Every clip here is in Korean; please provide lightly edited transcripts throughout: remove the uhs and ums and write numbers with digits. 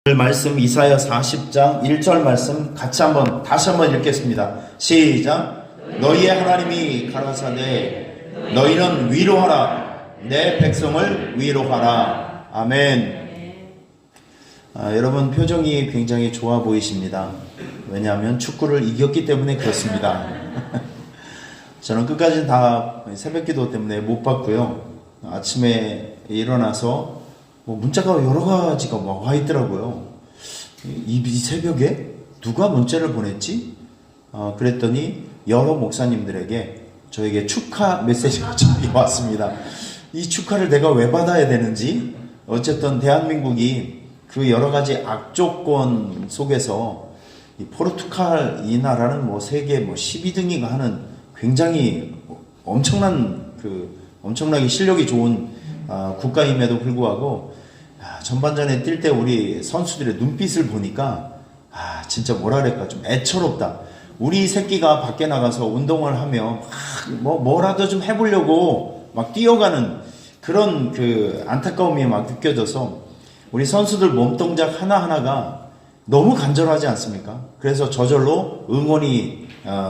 오늘 말씀 이사야 40장 1절 말씀 다시 한번 읽겠습니다. 시작. 너희의 하나님이 가라사대 너희는 위로하라, 내 백성을 위로하라. 아멘. 여러분 표정이 굉장히 좋아 보이십니다. 왜냐하면 축구를 이겼기 때문에 그렇습니다. 저는 끝까지 다 새벽기도 때문에 못 봤고요. 아침에 일어나서 문자가 여러 가지가 와 있더라고요. 이 새벽에 누가 문자를 보냈지? 그랬더니 여러 목사님들에게 저에게 축하 메시지가 왔습니다. 이 축하를 내가 왜 받아야 되는지. 어쨌든 대한민국이 그 여러 가지 악조건 속에서 이 포르투갈 이 나라는 세계 12등인가 하는 굉장히 엄청나게 실력이 좋은 국가임에도 불구하고 전반전에 뛸 때 우리 선수들의 눈빛을 보니까 진짜 뭐랄까 좀 애처롭다. 우리 새끼가 밖에 나가서 운동을 하면 뭐라도 좀 해보려고 막 뛰어가는 그런 그 안타까움이 막 느껴져서 우리 선수들 몸동작 하나하나가 너무 간절하지 않습니까? 그래서 저절로 응원이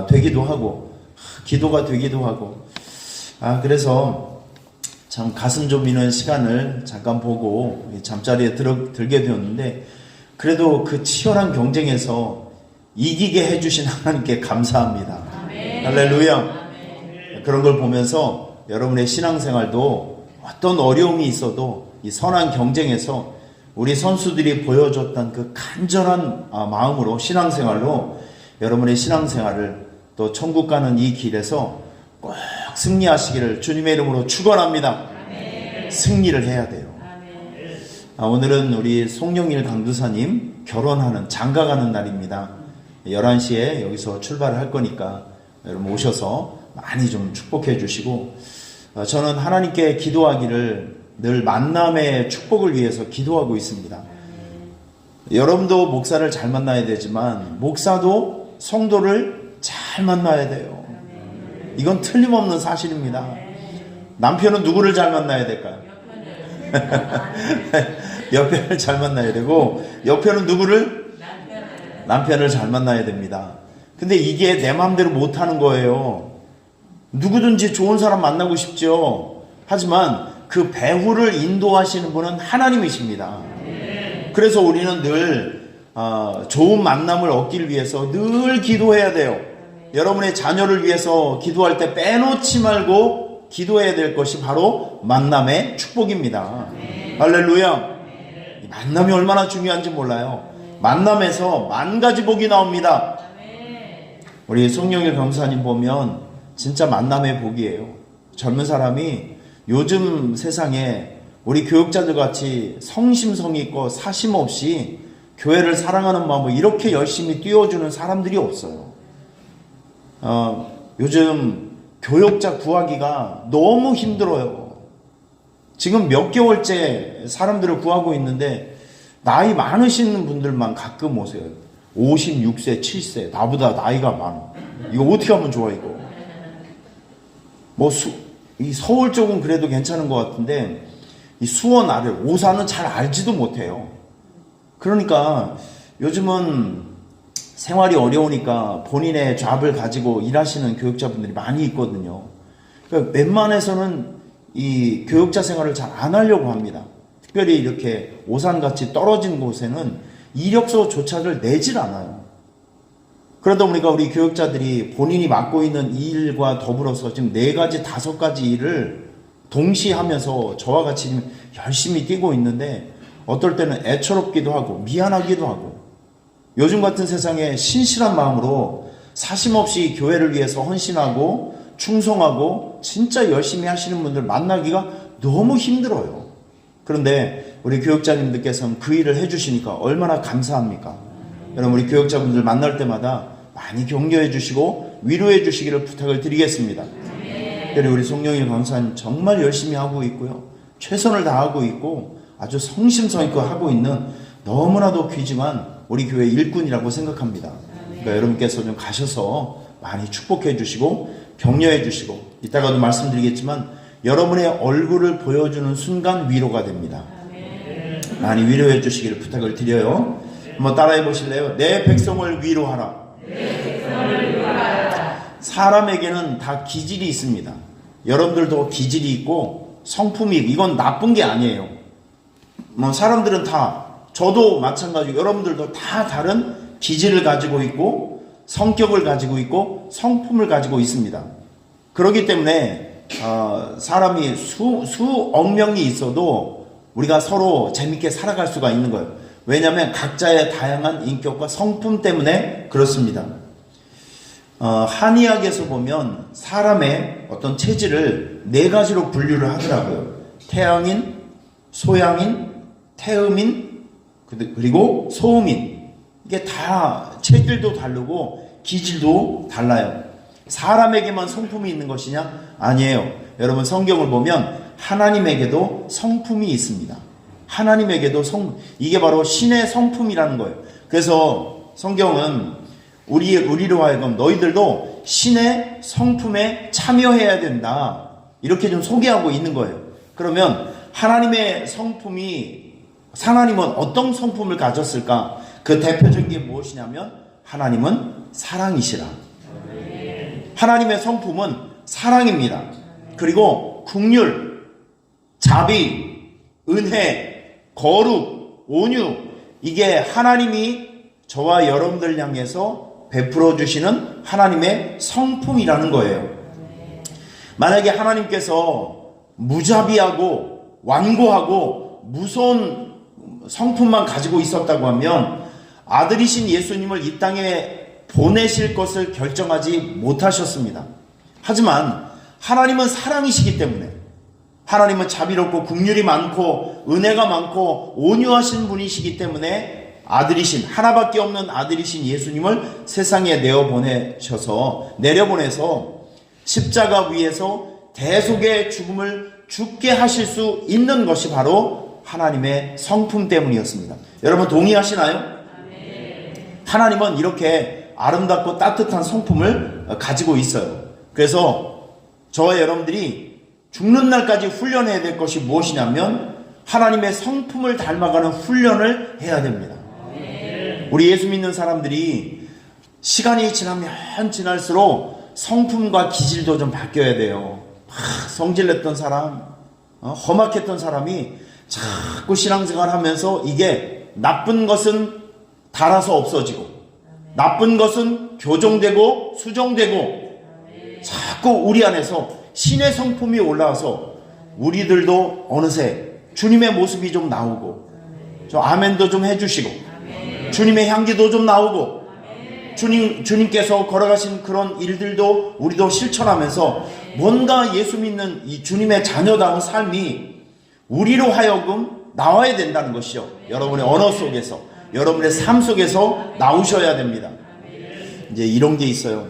되기도 하고 기도가 되기도 하고 그래서 참 가슴 좀 시간을 잠깐 보고 잠자리에 들게 되었는데, 그래도 그 치열한 경쟁에서 이기게 해주신 하나님께 감사합니다. 아멘. 할렐루야. 아멘. 그런 걸 보면서 여러분의 신앙생활도 어떤 어려움이 있어도 이 선한 경쟁에서 우리 선수들이 보여줬던 그 간절한 마음으로 신앙생활로 여러분의 신앙생활을 또 천국 가는 이 길에서 꼭 승리하시기를 주님의 이름으로 축원합니다. 아멘. 승리를 해야 돼요. 오늘은 우리 송영일 강두사님 결혼하는 장가가는 날입니다. 11시에 여기서 출발을 할 거니까 여러분 오셔서 많이 좀 축복해 주시고, 저는 하나님께 기도하기를 늘 만남의 축복을 위해서 기도하고 있습니다. 여러분도 목사를 잘 만나야 되지만 목사도 성도를 잘 만나야 돼요. 이건 틀림없는 사실입니다. 남편은 누구를 잘 만나야 될까요? 옆편을 잘 만나야 되고, 옆편은 누구를? 남편을 잘 만나야 됩니다. 근데 이게 내 마음대로 못하는 거예요. 누구든지 좋은 사람 만나고 싶죠. 하지만 그 배후를 인도하시는 분은 하나님이십니다. 그래서 우리는 늘 좋은 만남을 얻기 위해서 늘 기도해야 돼요. 여러분의 자녀를 위해서 기도할 때 빼놓지 말고 기도해야 될 것이 바로 만남의 축복입니다. 할렐루야. 만남이 얼마나 중요한지 몰라요. 만남에서 10,000가지 복이 나옵니다. 우리 송영일 강사님 보면 진짜 만남의 복이에요. 젊은 사람이 요즘 세상에 우리 교육자들 같이 성심성의 있고 사심 없이 교회를 사랑하는 마음으로 이렇게 열심히 뛰어주는 사람들이 없어요. 요즘 교육자 구하기가 너무 힘들어요. 지금 몇 개월째 사람들을 구하고 있는데 나이 많으신 분들만 가끔 오세요. 56세, 7세, 나보다 나이가 많아. 이거 어떻게 하면 좋아 이거? 이 서울 쪽은 그래도 괜찮은 것 같은데 이 수원 아래, 오산은 잘 알지도 못해요. 그러니까 요즘은 생활이 어려우니까 본인의 잡을 가지고 일하시는 교육자분들이 많이 있거든요. 그러니까 웬만해서는 이 교육자 생활을 잘 안 하려고 합니다. 특별히 이렇게 오산같이 떨어진 곳에는 이력서조차를 내질 않아요. 그러다 보니까 우리 교육자들이 본인이 맡고 있는 이 일과 더불어서 지금 4가지, 5가지 일을 동시에 하면서 저와 같이 열심히 뛰고 있는데 어떨 때는 애처롭기도 하고 미안하기도 하고, 요즘 같은 세상에 신실한 마음으로 사심없이 교회를 위해서 헌신하고 충성하고 진짜 열심히 하시는 분들 만나기가 너무 힘들어요. 그런데 우리 교육자님들께서는 그 일을 해주시니까 얼마나 감사합니까? 여러분 우리 교육자분들 만날 때마다 많이 격려해 주시고 위로해 주시기를 부탁을 드리겠습니다. 그리고 우리 송영일 강사님 정말 열심히 하고 있고요. 최선을 다하고 있고 아주 성심성의껏 하고 있는 너무나도 귀중한 우리 교회 일꾼이라고 생각합니다. 그러니까 여러분께서 좀 가셔서 많이 축복해 주시고 격려해 주시고, 이따가도 말씀드리겠지만 여러분의 얼굴을 보여주는 순간 위로가 됩니다. 많이 위로해 주시기를 부탁을 드려요. 한번 따라해 보실래요? 내 백성을 위로하라. 사람에게는 다 기질이 있습니다. 여러분들도 기질이 있고 성품이 있고, 이건 나쁜 게 아니에요. 뭐 사람들은 다, 저도 마찬가지고 여러분들도 다 다른 기질을 가지고 있고 성격을 가지고 있고 성품을 가지고 있습니다. 그렇기 때문에 사람이 수억 명이 있어도 우리가 서로 재밌게 살아갈 수가 있는 거예요. 왜냐하면 각자의 다양한 인격과 성품 때문에 그렇습니다. 한의학에서 보면 사람의 어떤 체질을 네 가지로 분류를 하더라고요. 태양인, 소양인, 태음인, 그리고 소음인. 이게 다 체질도 다르고 기질도 달라요. 사람에게만 성품이 있는 것이냐? 아니에요. 여러분 성경을 보면 하나님에게도 성품이 있습니다. 하나님에게도 이게 바로 신의 성품이라는 거예요. 그래서 성경은 우리로 하여금 너희들도 신의 성품에 참여해야 된다, 이렇게 좀 소개하고 있는 거예요. 그러면 하나님의 성품이, 하나님은 어떤 성품을 가졌을까? 그 대표적인 게 무엇이냐면 하나님은 사랑이시라. 하나님의 성품은 사랑입니다. 그리고 긍휼, 자비, 은혜, 거룩, 온유, 이게 하나님이 저와 여러분들 향해서 베풀어 주시는 하나님의 성품이라는 거예요. 만약에 하나님께서 무자비하고 완고하고 무서운 성품만 가지고 있었다고 하면 아들이신 예수님을 이 땅에 보내실 것을 결정하지 못하셨습니다. 하지만 하나님은 사랑이시기 때문에, 하나님은 자비롭고 긍휼이 많고 은혜가 많고 온유하신 분이시기 때문에 아들이신, 하나밖에 없는 아들이신 예수님을 세상에 내려보내서 십자가 위에서 대속의 죽음을 죽게 하실 수 있는 것이 바로 하나님의 성품 때문이었습니다. 여러분 동의하시나요? 하나님은 이렇게 아름답고 따뜻한 성품을 가지고 있어요. 그래서 저와 여러분들이 죽는 날까지 훈련해야 될 것이 무엇이냐면 하나님의 성품을 닮아가는 훈련을 해야 됩니다. 우리 예수 믿는 사람들이 시간이 지나면 지날수록 성품과 기질도 좀 바뀌어야 돼요. 성질냈던 사람, 험악했던 사람이 자꾸 신앙생활 하면서 이게 나쁜 것은 달아서 없어지고 나쁜 것은 교정되고 수정되고 자꾸 우리 안에서 신의 성품이 올라와서 우리들도 어느새 주님의 모습이 좀 나오고, 저 아멘도 좀 해주시고, 주님의 향기도 좀 나오고, 주님께서 걸어가신 그런 일들도 우리도 실천하면서 뭔가 예수 믿는 이 주님의 자녀다운 삶이 우리로 하여금 나와야 된다는 것이요. 여러분의 언어 속에서, 여러분의 삶 속에서 나오셔야 됩니다. 이제 이런 게 있어요.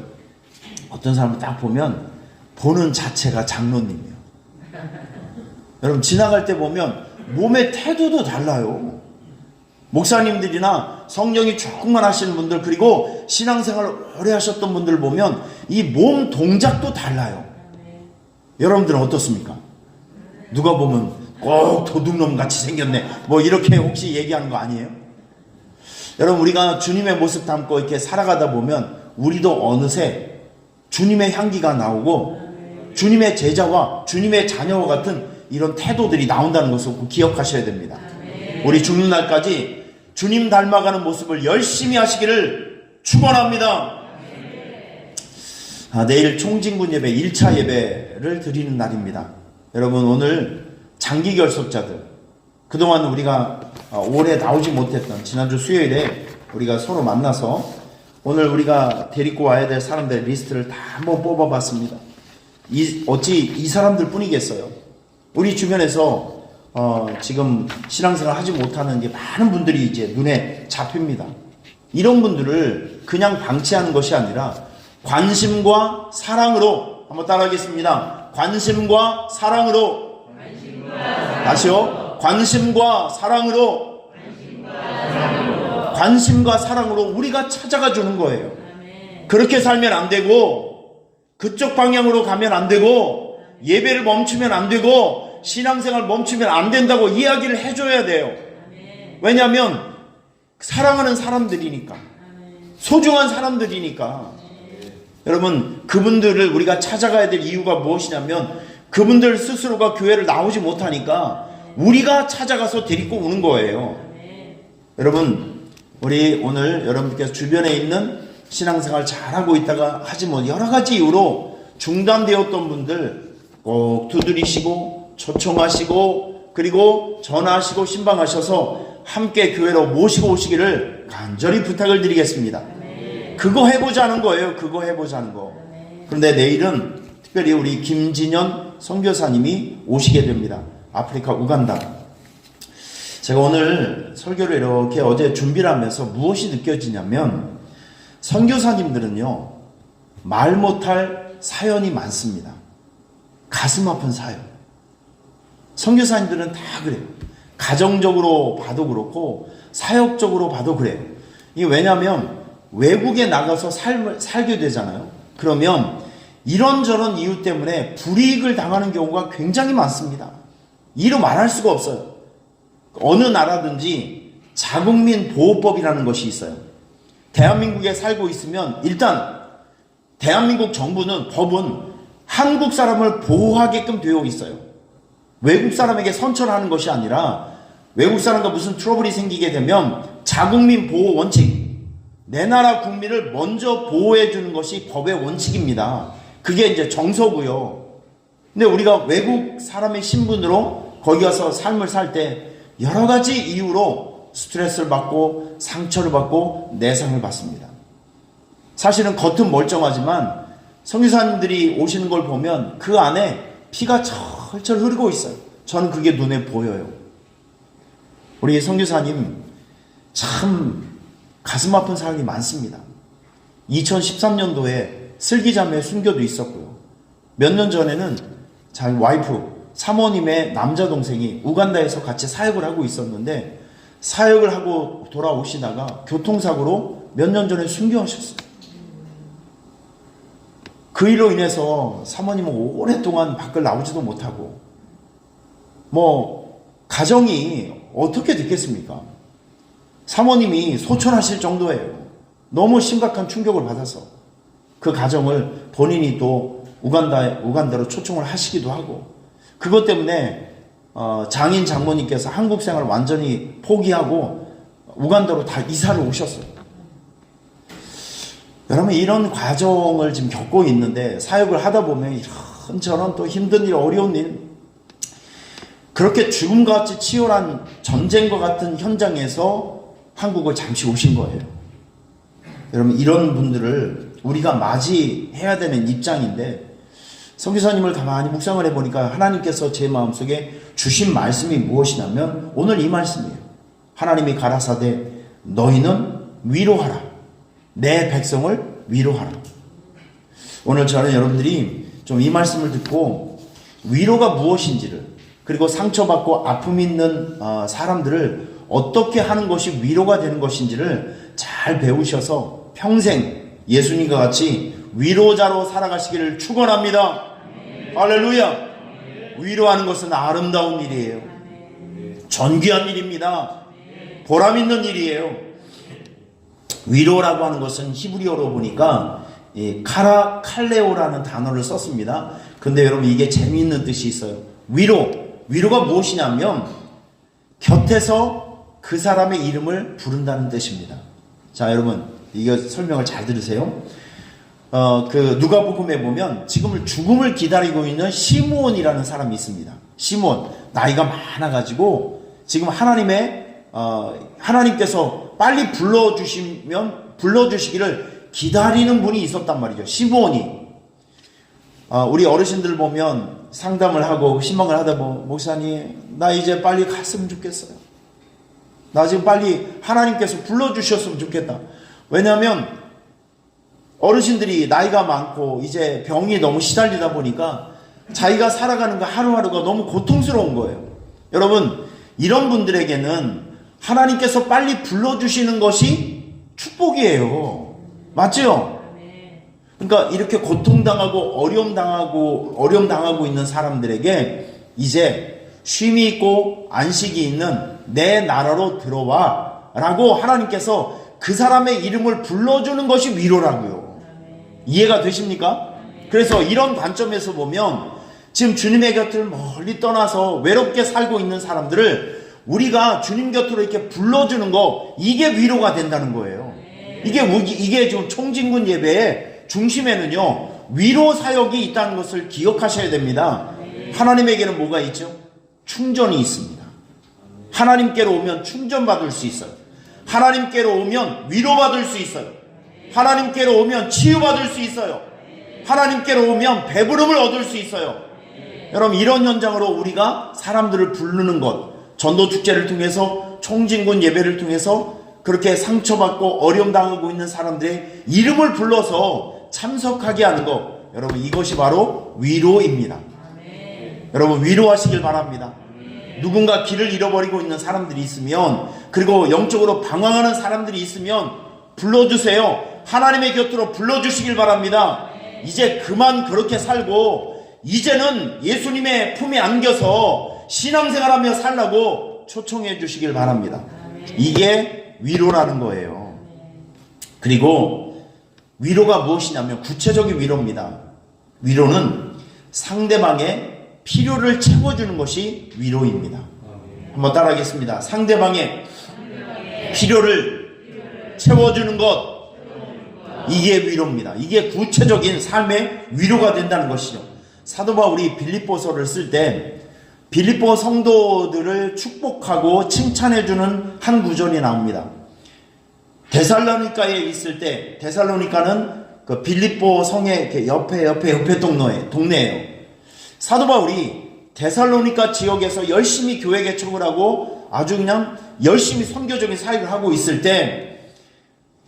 어떤 사람을 딱 보면 보는 자체가 장로님이에요. 여러분 지나갈 때 보면 몸의 태도도 달라요. 목사님들이나 성령이 조금만 하시는 분들, 그리고 신앙생활을 오래 하셨던 분들 보면 이 몸 동작도 달라요. 여러분들은 어떻습니까? 누가 보면 꼭 도둑놈 같이 생겼네, 뭐 이렇게 혹시 얘기하는 거 아니에요? 여러분 우리가 주님의 모습 담고 이렇게 살아가다 보면 우리도 어느새 주님의 향기가 나오고 주님의 제자와 주님의 자녀와 같은 이런 태도들이 나온다는 것을 꼭 기억하셔야 됩니다. 우리 죽는 날까지 주님 닮아가는 모습을 열심히 하시기를 축원합니다. 내일 총진군 예배 1차 예배를 드리는 날입니다. 여러분 오늘 장기 결석자들, 그동안 우리가 올해 나오지 못했던, 지난주 수요일에 우리가 서로 만나서 오늘 우리가 데리고 와야 될 사람들의 리스트를 다 한번 뽑아봤습니다. 어찌 이 사람들 뿐이겠어요? 우리 주변에서 지금 신앙생활 하지 못하는 게 많은 분들이 이제 눈에 잡힙니다. 이런 분들을 그냥 방치하는 것이 아니라 관심과 사랑으로, 한번 따라하겠습니다. 관심과 사랑으로. 다시요. 관심과 사랑으로. 관심과 사랑으로 우리가 찾아가 주는 거예요. 그렇게 살면 안 되고, 그쪽 방향으로 가면 안 되고, 예배를 멈추면 안 되고, 신앙생활 멈추면 안 된다고 이야기를 해줘야 돼요. 왜냐하면 사랑하는 사람들이니까, 소중한 사람들이니까. 여러분, 그분들을 우리가 찾아가야 될 이유가 무엇이냐면 그분들 스스로가 교회를 나오지 못하니까 우리가 찾아가서 데리고 오는 거예요. 여러분, 우리 오늘 여러분께서 주변에 있는 신앙생활 잘하고 있다가 하지 못 여러 가지 이유로 중단되었던 분들 꼭 두드리시고 초청하시고 그리고 전화하시고 신방하셔서 함께 교회로 모시고 오시기를 간절히 부탁을 드리겠습니다. 그거 해보자는 거예요. 그거 해보자는 거. 그런데 내일은 특별히 우리 김진현 선교사님이 오시게 됩니다. 아프리카 우간다. 제가 오늘 설교를 이렇게 어제 준비를 하면서 무엇이 느껴지냐면 선교사님들은요, 말 못할 사연이 많습니다. 가슴 아픈 사연. 선교사님들은 다 그래요. 가정적으로 봐도 그렇고 사역적으로 봐도 그래요. 이게 왜냐하면 외국에 나가서 살게 되잖아요. 그러면 이런저런 이유 때문에 불이익을 당하는 경우가 굉장히 많습니다. 이로 말할 수가 없어요. 어느 나라든지 자국민 보호법이라는 것이 있어요. 대한민국에 살고 있으면 일단 대한민국 정부는 법은 한국 사람을 보호하게끔 되어 있어요. 외국 사람에게 선처하는 것이 아니라 외국 사람과 무슨 트러블이 생기게 되면 자국민 보호 원칙, 내 나라 국민을 먼저 보호해 주는 것이 법의 원칙입니다. 그게 이제 정서고요. 근데 우리가 외국 사람의 신분으로 거기 가서 삶을 살 때 여러 가지 이유로 스트레스를 받고 상처를 받고 내상을 받습니다. 사실은 겉은 멀쩡하지만 선교사님들이 오시는 걸 보면 그 안에 피가 철철 흐르고 있어요. 저는 그게 눈에 보여요. 우리 선교사님 참 가슴 아픈 사연이 많습니다. 2013년도에 슬기자매 순교도 있었고요. 몇 년 전에는 자기 와이프 사모님의 남자 동생이 우간다에서 같이 사역을 하고 있었는데 사역을 하고 돌아오시다가 교통사고로 몇 년 전에 순교하셨어요. 그 일로 인해서 사모님은 오랫동안 밖을 나오지도 못하고 가정이 어떻게 됐겠습니까? 사모님이 소천하실 정도예요. 너무 심각한 충격을 받아서 그 가정을 본인이 또 우간다로 초청을 하시기도 하고 그것 때문에 장인 장모님께서 한국 생활을 완전히 포기하고 우간다로 다 이사를 오셨어요. 여러분 이런 과정을 지금 겪고 있는데 사역을 하다 보면 이런저런 또 힘든 일 어려운 일 그렇게 죽음같이 치열한 전쟁과 같은 현장에서 한국을 잠시 오신 거예요. 여러분 이런 분들을 우리가 맞이해야 되는 입장인데 선교사님을 가만히 묵상을 해보니까 하나님께서 제 마음속에 주신 말씀이 무엇이냐면 오늘 이 말씀이에요. 하나님이 가라사대 너희는 위로하라. 내 백성을 위로하라. 오늘 저는 여러분들이 좀 이 말씀을 듣고 위로가 무엇인지를 그리고 상처받고 아픔 있는 사람들을 어떻게 하는 것이 위로가 되는 것인지를 잘 배우셔서 평생 예수님과 같이 위로자로 살아가시기를 축원합니다. 할렐루야. 위로하는 것은 아름다운 일이에요. 존귀한 일입니다. 보람 있는 일이에요. 위로라고 하는 것은 히브리어로 보니까 칼레오라는 단어를 썼습니다. 근데 여러분 이게 재미있는 뜻이 있어요. 위로가 무엇이냐면 곁에서 그 사람의 이름을 부른다는 뜻입니다. 자 여러분 이거 설명을 잘 들으세요. 그 누가복음에 보면 지금 죽음을 기다리고 있는 시므온이라는 사람이 있습니다. 시므온 나이가 많아가지고 지금 하나님께서 빨리 불러주시기를 기다리는 분이 있었단 말이죠. 시므온이 우리 어르신들 보면 상담을 하고 신방을 하다 보면 목사님 나 이제 빨리 갔으면 좋겠어요. 나 지금 빨리 하나님께서 불러주셨으면 좋겠다. 왜냐하면 어르신들이 나이가 많고 이제 병이 너무 시달리다 보니까 자기가 살아가는 거 하루하루가 너무 고통스러운 거예요. 여러분 이런 분들에게는 하나님께서 빨리 불러주시는 것이 축복이에요. 맞죠? 그러니까 이렇게 고통당하고 어려움 당하고 있는 사람들에게 이제 쉼이 있고 안식이 있는 내 나라로 들어와 라고 하나님께서 그 사람의 이름을 불러주는 것이 위로라고요. 이해가 되십니까? 그래서 이런 관점에서 보면 지금 주님의 곁을 멀리 떠나서 외롭게 살고 있는 사람들을 우리가 주님 곁으로 이렇게 불러주는 거, 이게 위로가 된다는 거예요. 이게 지금 총진군 예배의 중심에는요, 위로 사역이 있다는 것을 기억하셔야 됩니다. 하나님에게는 뭐가 있죠? 충전이 있습니다. 하나님께로 오면 충전받을 수 있어요. 하나님께로 오면 위로받을 수 있어요. 하나님께로 오면 치유받을 수 있어요. 하나님께로 오면 배부름을 얻을 수 있어요. 여러분, 이런 현장으로 우리가 사람들을 부르는 것, 전도축제를 통해서, 총진군 예배를 통해서 그렇게 상처받고 어려움 당하고 있는 사람들의 이름을 불러서 참석하게 하는 것, 여러분, 이것이 바로 위로입니다. 여러분, 위로하시길 바랍니다. 누군가 길을 잃어버리고 있는 사람들이 있으면, 그리고 영적으로 방황하는 사람들이 있으면 불러주세요. 하나님의 곁으로 불러주시길 바랍니다. 이제 그만 그렇게 살고 이제는 예수님의 품에 안겨서 신앙생활하며 살라고 초청해 주시길 바랍니다. 이게 위로라는 거예요. 그리고 위로가 무엇이냐면 구체적인 위로입니다. 위로는 상대방의 필요를 채워주는 것이 위로입니다. 한번 따라하겠습니다. 상대방의 필요를 채워주는 것, 이게 위로입니다. 이게 구체적인 삶의 위로가 된다는 것이죠. 사도 바울이 빌립보서를 쓸 때 빌립보 성도들을 축복하고 칭찬해주는 한 구절이 나옵니다. 데살로니가에 있을 때, 데살로니가는 그 빌립보 성의 옆에 동네예요. 사도 바울이 데살로니가 지역에서 열심히 교회 개척을 하고 아주 그냥 열심히 선교적인 사역을 하고 있을 때,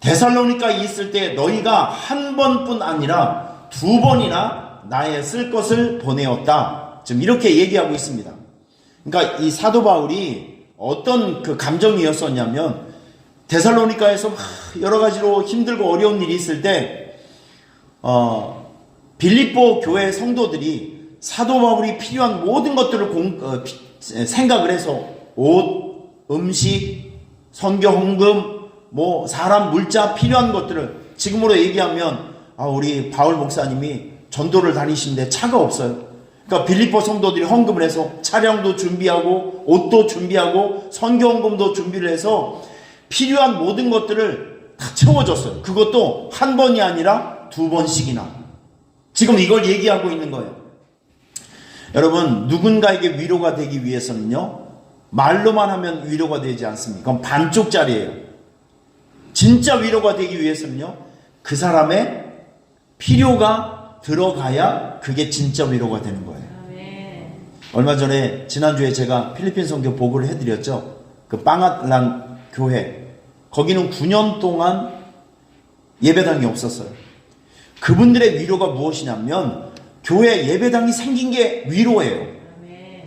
데살로니가에 있을 때 너희가 한 번뿐 아니라 두 번이나 나의 쓸 것을 보내었다. 지금 이렇게 얘기하고 있습니다. 그러니까 이 사도 바울이 어떤 그 감정이었었냐면, 데살로니가에서 여러 가지로 힘들고 어려운 일이 있을 때 빌립보 교회 성도들이 사도 바울이 필요한 모든 것들을 생각을 해서 옷, 음식, 선교 헌금, 뭐 사람, 물자 필요한 것들을, 지금으로 얘기하면 우리 바울 목사님이 전도를 다니시는데 차가 없어요. 그러니까 빌립보 성도들이 헌금을 해서 차량도 준비하고 옷도 준비하고 선교 헌금도 준비를 해서 필요한 모든 것들을 다 채워줬어요. 그것도 한 번이 아니라 두 번씩이나. 지금 이걸 얘기하고 있는 거예요. 여러분, 누군가에게 위로가 되기 위해서는요, 말로만 하면 위로가 되지 않습니다. 그건 반쪽짜리예요. 진짜 위로가 되기 위해서는요, 그 사람의 필요가 들어가야 그게 진짜 위로가 되는 거예요. 얼마 전에, 지난주에 제가 필리핀 선교 보고를 해드렸죠. 그 빵앗란 교회, 거기는 9년 동안 예배당이 없었어요. 그분들의 위로가 무엇이냐면 교회 예배당이 생긴 게 위로예요.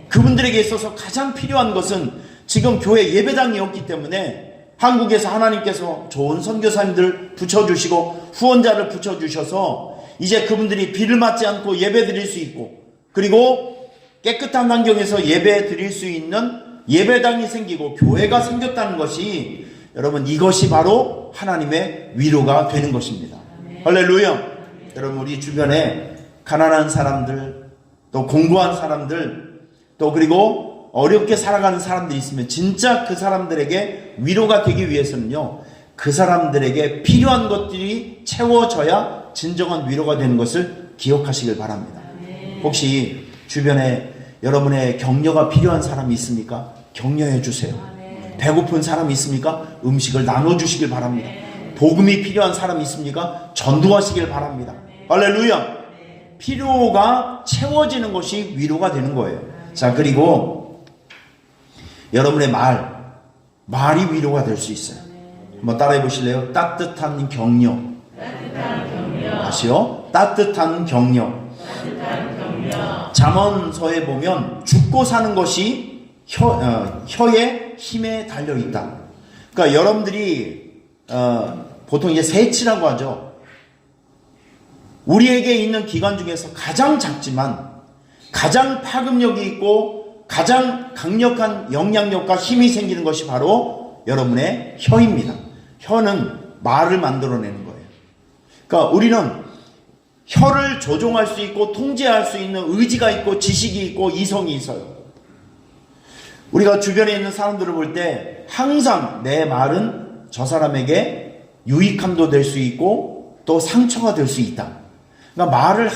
그분들에게 있어서 가장 필요한 것은 지금 교회 예배당이 없기 때문에 한국에서 하나님께서 좋은 선교사님들 붙여주시고 후원자를 붙여주셔서 이제 그분들이 비를 맞지 않고 예배 드릴 수 있고, 그리고 깨끗한 환경에서 예배 드릴 수 있는 예배당이 생기고 교회가 생겼다는 것이, 여러분, 이것이 바로 하나님의 위로가 되는 것입니다. 할렐루야. 여러분, 우리 주변에 가난한 사람들, 또 공부한 사람들, 또 그리고 어렵게 살아가는 사람들이 있으면 진짜 그 사람들에게 위로가 되기 위해서는요, 그 사람들에게 필요한 것들이 채워져야 진정한 위로가 되는 것을 기억하시길 바랍니다. 혹시 주변에 여러분의 격려가 필요한 사람이 있습니까? 격려해 주세요. 배고픈 사람이 있습니까? 음식을 나눠주시길 바랍니다. 복음이 필요한 사람이 있습니까? 전도하시길 바랍니다. 할렐루야. 필요가 채워지는 것이 위로가 되는 거예요. 자, 그리고 여러분의 말이 위로가 될 수 있어요. 한번 따라해 보실래요? 따뜻한 격려. 다시요. 따뜻한 격려. 잠언서에 보면 죽고 사는 것이 혀의 힘에 달려있다. 그러니까 여러분들이 보통 이제 세치라고 하죠. 우리에게 있는 기관 중에서 가장 작지만 가장 파급력이 있고 가장 강력한 영향력과 힘이 생기는 것이 바로 여러분의 혀입니다. 혀는 말을 만들어내는 거예요. 그러니까 우리는 혀를 조종할 수 있고 통제할 수 있는 의지가 있고 지식이 있고 이성이 있어요. 우리가 주변에 있는 사람들을 볼 때 항상 내 말은 저 사람에게 유익함도 될 수 있고 또 상처가 될 수 있다. 그러니까 말을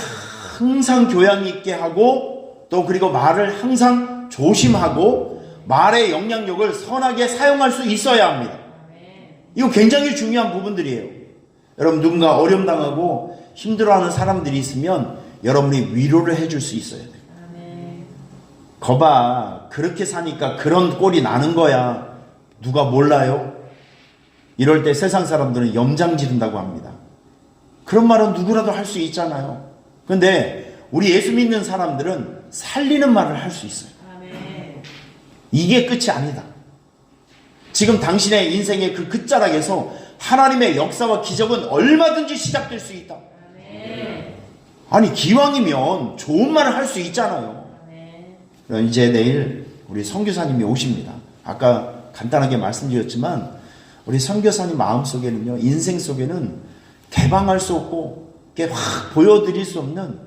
항상 교양 있게 하고 또 그리고 말을 항상 조심하고 말의 영향력을 선하게 사용할 수 있어야 합니다. 이거 굉장히 중요한 부분들이에요. 여러분 누군가 어려움 당하고 힘들어하는 사람들이 있으면 여러분이 위로를 해줄 수 있어야 돼요. 거봐 그렇게 사니까 그런 꼴이 나는 거야. 누가 몰라요? 이럴 때 세상 사람들은 염장 지른다고 합니다. 그런 말은 누구라도 할 수 있잖아요. 그런데 우리 예수 믿는 사람들은 살리는 말을 할 수 있어요. 이게 끝이 아니다. 지금 당신의 인생의 그 끝자락에서 하나님의 역사와 기적은 얼마든지 시작될 수 있다. 아니 기왕이면 좋은 말을 할 수 있잖아요. 이제 내일 우리 선교사님이 오십니다. 아까 간단하게 말씀드렸지만 우리 선교사님 마음속에는요, 인생 속에는 개방할 수 없고 이렇게 확 보여드릴 수 없는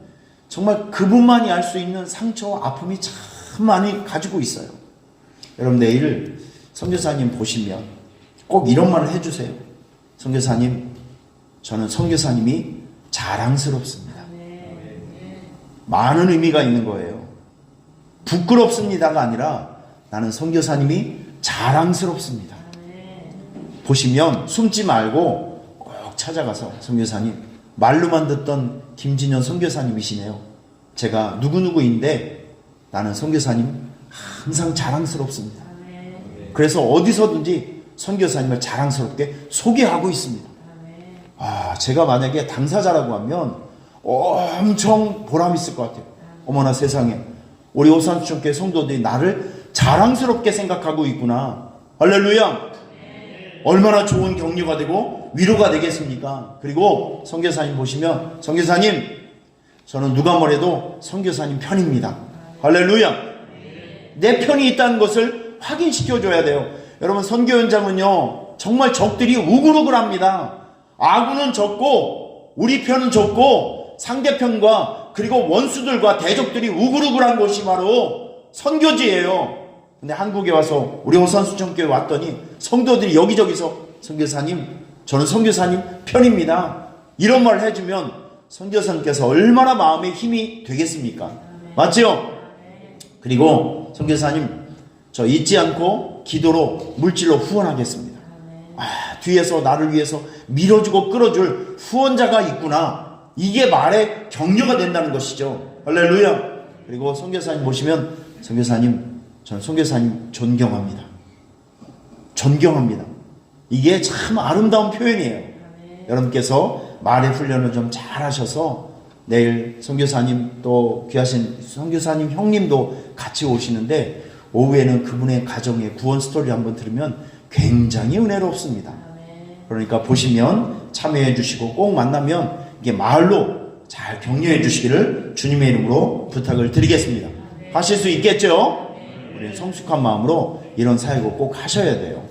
정말 그분만이 알 수 있는 상처와 아픔이 참 많이 가지고 있어요. 여러분 내일 선교사님 보시면 꼭 이런 말을 해주세요. 선교사님, 저는 선교사님이 자랑스럽습니다. 많은 의미가 있는 거예요. 부끄럽습니다가 아니라 나는 선교사님이 자랑스럽습니다. 보시면 숨지 말고 꼭 찾아가서 선교사님, 말로만 듣던 김진현 선교사님이시네요. 제가 누구누구인데 나는 선교사님 항상 자랑스럽습니다. 그래서 어디서든지 선교사님을 자랑스럽게 소개하고 있습니다. 제가 만약에 당사자라고 하면 엄청 보람 있을 것 같아요. 어머나 세상에 우리 오산수천교회 성도들이 나를 자랑스럽게 생각하고 있구나. 할렐루야. 얼마나 좋은 격려가 되고 위로가 되겠습니까? 그리고 선교사님 보시면 선교사님, 저는 누가 뭐래도 선교사님 편입니다. 할렐루야. 내 편이 있다는 것을 확인시켜줘야 돼요. 여러분 선교 현장은요 정말 적들이 우글우글합니다. 아군은 적고 우리 편은 적고 상대편과 그리고 원수들과 대적들이 우글우글한 곳이 바로 선교지예요. 근데 한국에 와서 우리 오산수천교회 왔더니 성도들이 여기저기서 선교사님, 저는 선교사님 편입니다. 이런 말을 해주면 선교사님께서 얼마나 마음에 힘이 되겠습니까? 맞죠? 그리고 선교사님, 저 잊지 않고 기도로 물질로 후원하겠습니다. 뒤에서 나를 위해서 밀어주고 끌어줄 후원자가 있구나. 이게 말의 격려가 된다는 것이죠. 할렐루야. 그리고 선교사님 보시면 선교사님, 저는 선교사님 존경합니다. 존경합니다. 이게 참 아름다운 표현이에요. 여러분께서 말의 훈련을 좀 잘 하셔서 내일 선교사님 또 귀하신 선교사님 형님도 같이 오시는데 오후에는 그분의 가정의 구원 스토리 한번 들으면 굉장히 은혜롭습니다. 그러니까 보시면 참여해 주시고 꼭 만나면 이게 말로 잘 격려해 주시기를 주님의 이름으로 부탁을 드리겠습니다. 하실 수 있겠죠? 우리 성숙한 마음으로 이런 사역을 꼭 하셔야 돼요.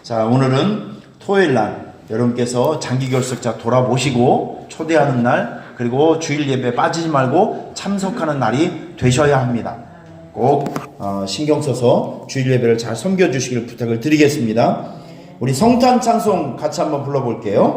자, 오늘은 토요일 날 여러분께서 장기결석자 돌아보시고 초대하는 날, 그리고 주일 예배 빠지지 말고 참석하는 날이 되셔야 합니다. 꼭 신경 써서 주일 예배를 잘 섬겨주시길 부탁을 드리겠습니다. 우리 성탄 찬송 같이 한번 불러볼게요.